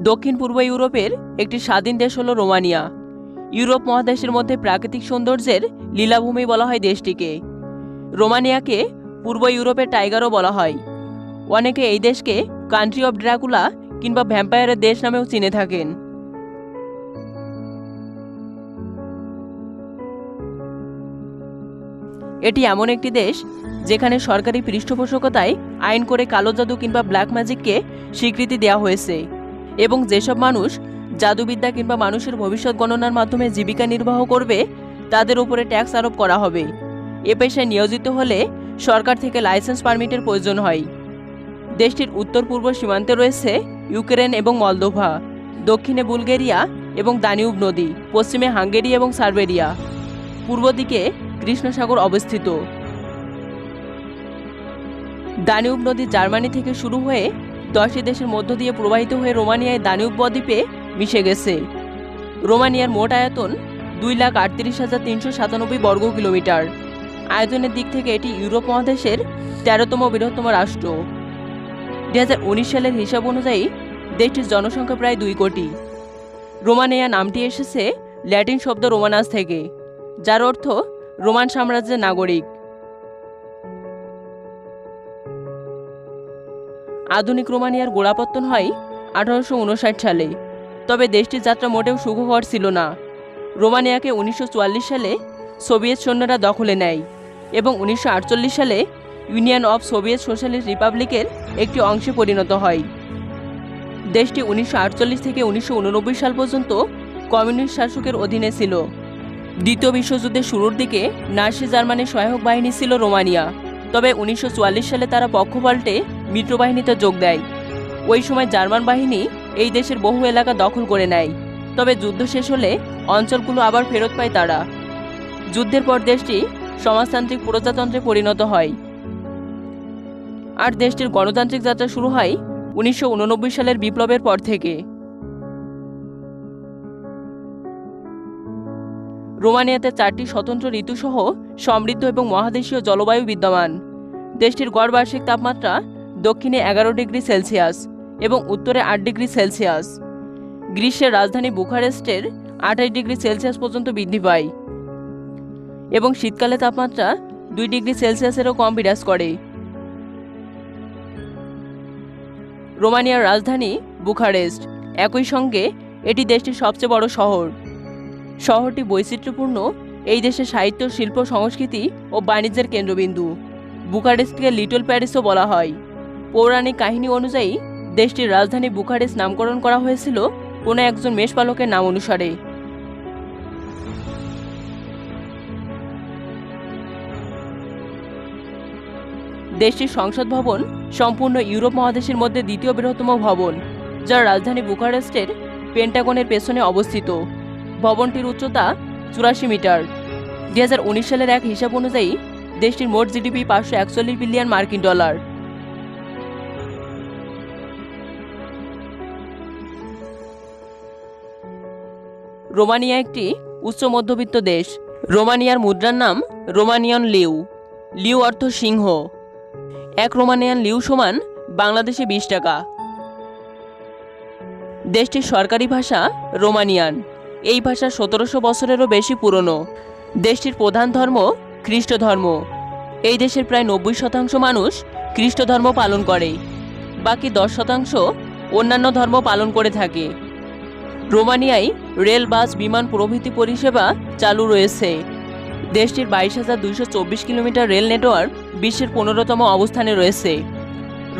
দক্ষিণ পূর্ব ইউরোপের একটি স্বাধীন দেশ হল রোমানিয়া। ইউরোপ মহাদেশের মধ্যে প্রাকৃতিক সৌন্দর্যের লীলাভূমি বলা হয় দেশটিকে। রোমানিয়াকে পূর্ব ইউরোপের টাইগারও বলা হয়। অনেকে এই দেশকে কান্ট্রি অফ ড্রাকুলা কিংবা ভ্যাম্পায়ারের দেশ নামেও চিনে থাকেন। এটি এমন একটি দেশ যেখানে সরকারি পৃষ্ঠপোষকতায় আইন করে কালো জাদু কিংবা ব্ল্যাক ম্যাজিককে স্বীকৃতি দেওয়া হয়েছে, এবং যেসব মানুষ জাদুবিদ্যা কিংবা মানুষের ভবিষ্যৎ গণনার মাধ্যমে জীবিকা নির্বাহ করবে তাদের উপরে ট্যাক্স আরোপ করা হবে। এ পেশায় নিয়োজিত হলে সরকার থেকে লাইসেন্স পারমিটের প্রয়োজন হয়। দেশটির উত্তর পূর্ব সীমান্তে রয়েছে ইউক্রেন এবং মলদোভা, দক্ষিণে বুলগেরিয়া এবং দানিউব নদী, পশ্চিমে হাঙ্গেরি এবং সার্বেরিয়া, পূর্ব দিকে কৃষ্ণ সাগর অবস্থিত। দানিউব নদী জার্মানি থেকে শুরু হয়ে 10টি দেশের মধ্য দিয়ে প্রবাহিত হয়ে রোমানিয়ায় দানিউব বদ্বীপে মিশে গেছে। রোমানিয়ার মোট আয়তন 2,38,397 বর্গ কিলোমিটার। আয়তনের দিক থেকে এটি ইউরোপ মহাদেশের 13তম বৃহত্তম রাষ্ট্র। 2019 সালের হিসাব অনুযায়ী দেশটির জনসংখ্যা প্রায় 2 কোটি। রোমানিয়া নামটি এসেছে ল্যাটিন শব্দ রোমানাস থেকে, যার অর্থ রোমান সাম্রাজ্যের নাগরিক। আধুনিক রোমানিয়ার গোড়াপত্তন হয় 1859 সালে, তবে দেশটির যাত্রা মোটেও সুখকর ছিল না। রোমানিয়াকে 1944 সালে সোভিয়েত সৈন্যরা দখলে নেয় এবং 1948 সালে ইউনিয়ন অফ সোভিয়েত সোশ্যালিস্ট রিপাবলিকের একটি অংশে পরিণত হয়। দেশটি 1948 থেকে 1989 সাল পর্যন্ত কমিউনিস্ট শাসকের অধীনে ছিল। দ্বিতীয় বিশ্বযুদ্ধের শুরুর দিকে নাৎসি জার্মানির সহায়ক বাহিনী ছিল রোমানিয়া, তবে 1944 সালে তারা পক্ষ পাল্টে মিত্রবাহিনীতে যোগ দেয়। ওই সময় জার্মান বাহিনী এই দেশের বহু এলাকা দখল করে নেয়, তবে যুদ্ধ শেষ হলে অঞ্চলগুলো আবার ফেরত পায় তারা। যুদ্ধের পর দেশটি সমাজতান্ত্রিক প্রজাতন্ত্রে পরিণত হয়, আর দেশটির গণতান্ত্রিক যাত্রা শুরু হয় 1989 সালের বিপ্লবের পর থেকে। রোমানিয়াতে 4টি স্বতন্ত্র ঋতুসহ সমৃদ্ধ এবং মহাদেশীয় জলবায়ু বিদ্যমান। দেশটির গড় বার্ষিক তাপমাত্রা দক্ষিণে 11 ডিগ্রি সেলসিয়াস এবং উত্তরে 8 ডিগ্রি সেলসিয়াস। গ্রীষ্মের রাজধানী বুখারেস্টের 28 ডিগ্রি সেলসিয়াস পর্যন্ত বৃদ্ধি পায় এবং শীতকালে তাপমাত্রা 2 ডিগ্রি সেলসিয়াসেরও কম বিরাজ করে। রোমানিয়ার রাজধানী বুখারেস্ট, একই সঙ্গে এটি দেশটির সবচেয়ে বড় শহর। শহরটি বৈচিত্র্যপূর্ণ, এই দেশের সাহিত্য, শিল্প, সংস্কৃতি ও বাণিজ্যের কেন্দ্রবিন্দু। বুখারেস্টকে লিটল প্যারিসও বলা হয়। পৌরাণিক কাহিনী অনুযায়ী দেশটির রাজধানী বুখারেস্ট নামকরণ করা হয়েছিল কোনো একজন মেষপালকের নাম অনুসারে। দেশটির সংসদ ভবন সম্পূর্ণ ইউরোপ মহাদেশের মধ্যে দ্বিতীয় বৃহত্তম ভবন, যার রাজধানী বুখারেস্টের পেন্টাগনের পেছনে অবস্থিত। ভবনটির উচ্চতা 84 মিটার। 2019 সালের এক হিসাব অনুযায়ী দেশটির মোট জিডিপি 541 বিলিয়ন মার্কিন ডলার। রোমানিয়া একটি উচ্চ মধ্যবিত্ত দেশ। রোমানিয়ার মুদ্রার নাম রোমানিয়ান লিউ। লিউ অর্থ সিংহ। এক রোমানিয়ান লিউ সমান বাংলাদেশে 20 টাকা। দেশটির সরকারি ভাষা রোমানিয়ান। এই ভাষা 1700 বছরেরও বেশি পুরনো। দেশটির প্রধান ধর্ম খ্রিস্ট ধর্ম। এই দেশের প্রায় 90% মানুষ খ্রিস্ট ধর্ম পালন করে, বাকি 10% অন্যান্য ধর্ম পালন করে থাকে। রোমানিয়ায় রেল, বাস, বিমান প্রভৃতি পরিষেবা চালু রয়েছে। দেশটির 22,224 কিলোমিটার রেল নেটওয়ার্ক বিশ্বের 15তম অবস্থানে রয়েছে।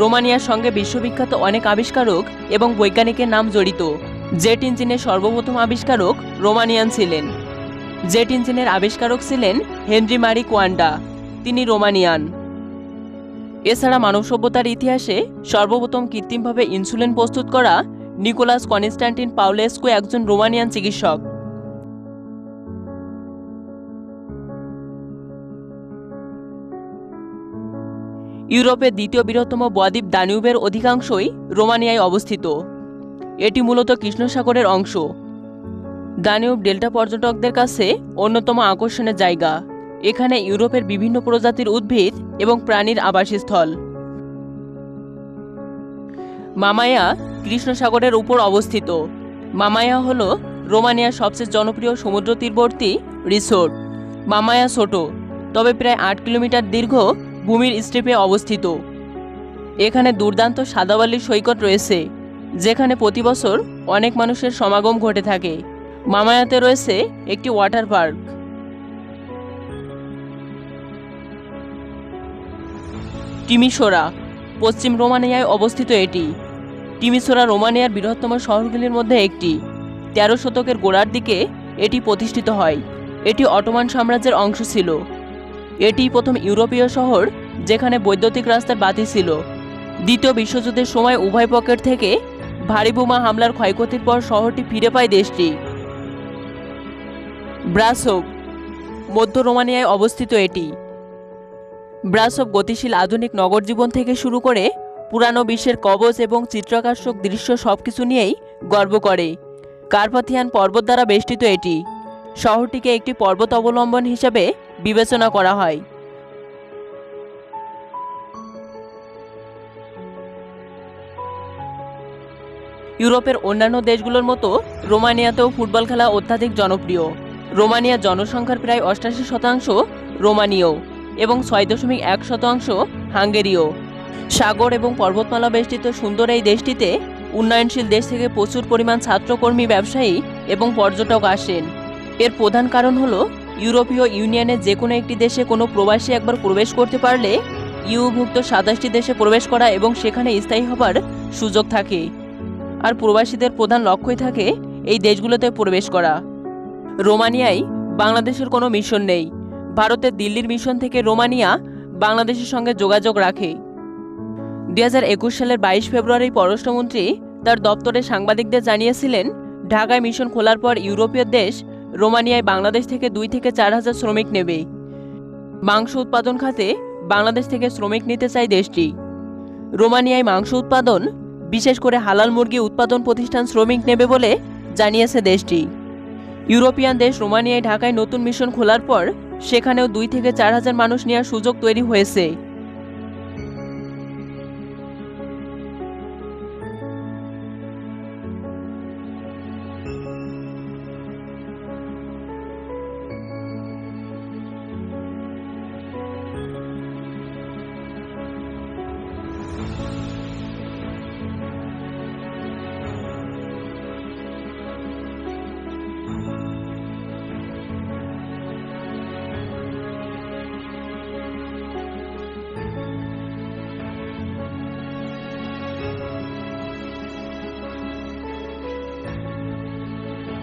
রোমানিয়ার সঙ্গে বিশ্ববিখ্যাত অনেক আবিষ্কারক এবং বৈজ্ঞানিকের নাম জড়িত। জেট ইঞ্জিনের সর্বপ্রথম আবিষ্কারক রোমানিয়ান ছিলেন। জেট ইঞ্জিনের আবিষ্কারক ছিলেন হেনরি মারি কোয়ান্ডা, তিনি রোমানিয়ান। এছাড়া মানব সভ্যতার ইতিহাসে সর্বপ্রথম কৃত্রিমভাবে ইনসুলিন প্রস্তুত করা নিকোলাস কনস্টান্টিন পাউলেস্কু একজন রোমানিয়ান চিকিৎসক। ইউরোপের দ্বিতীয় বৃহত্তম বদ্বীপ দানিউবের অধিকাংশই রোমানিয়ায় অবস্থিত। এটি মূলত কৃষ্ণ সাগরের অংশ। দানিউব ডেল্টা পর্যটকদের কাছে অন্যতম আকর্ষণের জায়গা। এখানে ইউরোপের বিভিন্ন প্রজাতির উদ্ভিদ এবং প্রাণীর আবাসস্থল। মামায়া কৃষ্ণ সাগরের উপর অবস্থিত। মামায়া হলো রোমানিয়ার সবচেয়ে জনপ্রিয় সমুদ্র তীরবর্তী রিসোর্ট। মামায়া ছোট তবে প্রায় 8 কিলোমিটার দীর্ঘ ভূমির স্ট্রিপে অবস্থিত। এখানে দুর্দান্ত সাদাবালির সৈকত রয়েছে, যেখানে প্রতি বছর অনেক মানুষের সমাগম ঘটে থাকে। মামায়াতে রয়েছে একটি ওয়াটার পার্ক। টিমিসোরা পশ্চিম রোমানিয়ায় অবস্থিত। এটি টিমিসোরা রোমানিয়ার বৃহত্তম শহরগুলির মধ্যে একটি। 13 শতকের গোড়ার দিকে এটি প্রতিষ্ঠিত হয়। এটি অটোমান সাম্রাজ্যের অংশ ছিল। এটি প্রথম ইউরোপীয় শহর যেখানে বৈদ্যুতিক রাস্তার বাতি ছিল। দ্বিতীয় বিশ্বযুদ্ধের সময় উভয় পকেট থেকে ভারী বোমা হামলার ক্ষয়ক্ষতির পর শহরটি ফিরে পায় দেশটি। ব্রাসোভ মধ্য রোমানিয়ায় অবস্থিত। এটি ব্রাসোভ গতিশীল আধুনিক নগর জীবন থেকে শুরু করে পুরানো বিশ্বের কবচ এবং চিত্রাকর্ষক দৃশ্য সবকিছু নিয়েই গর্ব করে। কার্পাথিয়ান পর্বত দ্বারা বেষ্টিত এটি। শহরটিকে একটি পর্বত অবলম্বন হিসেবে বিবেচনা করা হয়। ইউরোপের অন্যান্য দেশগুলোর মতো রোমানিয়াতেও ফুটবল খেলা অত্যাধিক জনপ্রিয়। রোমানিয়ার জনসংখ্যার প্রায় 88% রোমানীয় এবং 6.1% হাঙ্গেরীয়। সাগর এবং পর্বতমালা বেষ্টিত সুন্দর এই দেশটিতে উন্নয়নশীল দেশ থেকে প্রচুর পরিমাণ ছাত্রকর্মী, ব্যবসায়ী এবং পর্যটক আসেন। এর প্রধান কারণ হলো ইউরোপীয় ইউনিয়নের যে কোনো একটি দেশে কোনো প্রবাসী একবার প্রবেশ করতে পারলে ইউভুক্ত 27টি দেশে প্রবেশ করা এবং সেখানে স্থায়ী হবার সুযোগ থাকে। আর প্রবাসীদের প্রধান লক্ষ্যই থাকে এই দেশগুলোতে প্রবেশ করা। রোমানিয়ায় বাংলাদেশের কোনো মিশন নেই। ভারতের দিল্লির মিশন থেকে রোমানিয়া বাংলাদেশের সঙ্গে যোগাযোগ রাখে। 2021 সালের 22 ফেব্রুয়ারি পররাষ্ট্রমন্ত্রী তার দপ্তরে সাংবাদিকদের জানিয়েছিলেন, ঢাকায় মিশন খোলার পর ইউরোপীয় দেশ রোমানিয়ায় বাংলাদেশ থেকে 2 থেকে 4 হাজার শ্রমিক নেবে। মাংস উৎপাদন খাতে বাংলাদেশ থেকে শ্রমিক নিতে চায় দেশটি। রোমানিয়ায় মাংস উৎপাদন, বিশেষ করে হালাল মুরগি উৎপাদন প্রতিষ্ঠান শ্রমিক নেবে বলে জানিয়েছে দেশটি। ইউরোপিয়ান দেশ রোমানিয়ায় ঢাকায় নতুন মিশন খোলার পর সেখানেও 2 থেকে 4 হাজার মানুষ নেওয়ার সুযোগ তৈরি হয়েছে।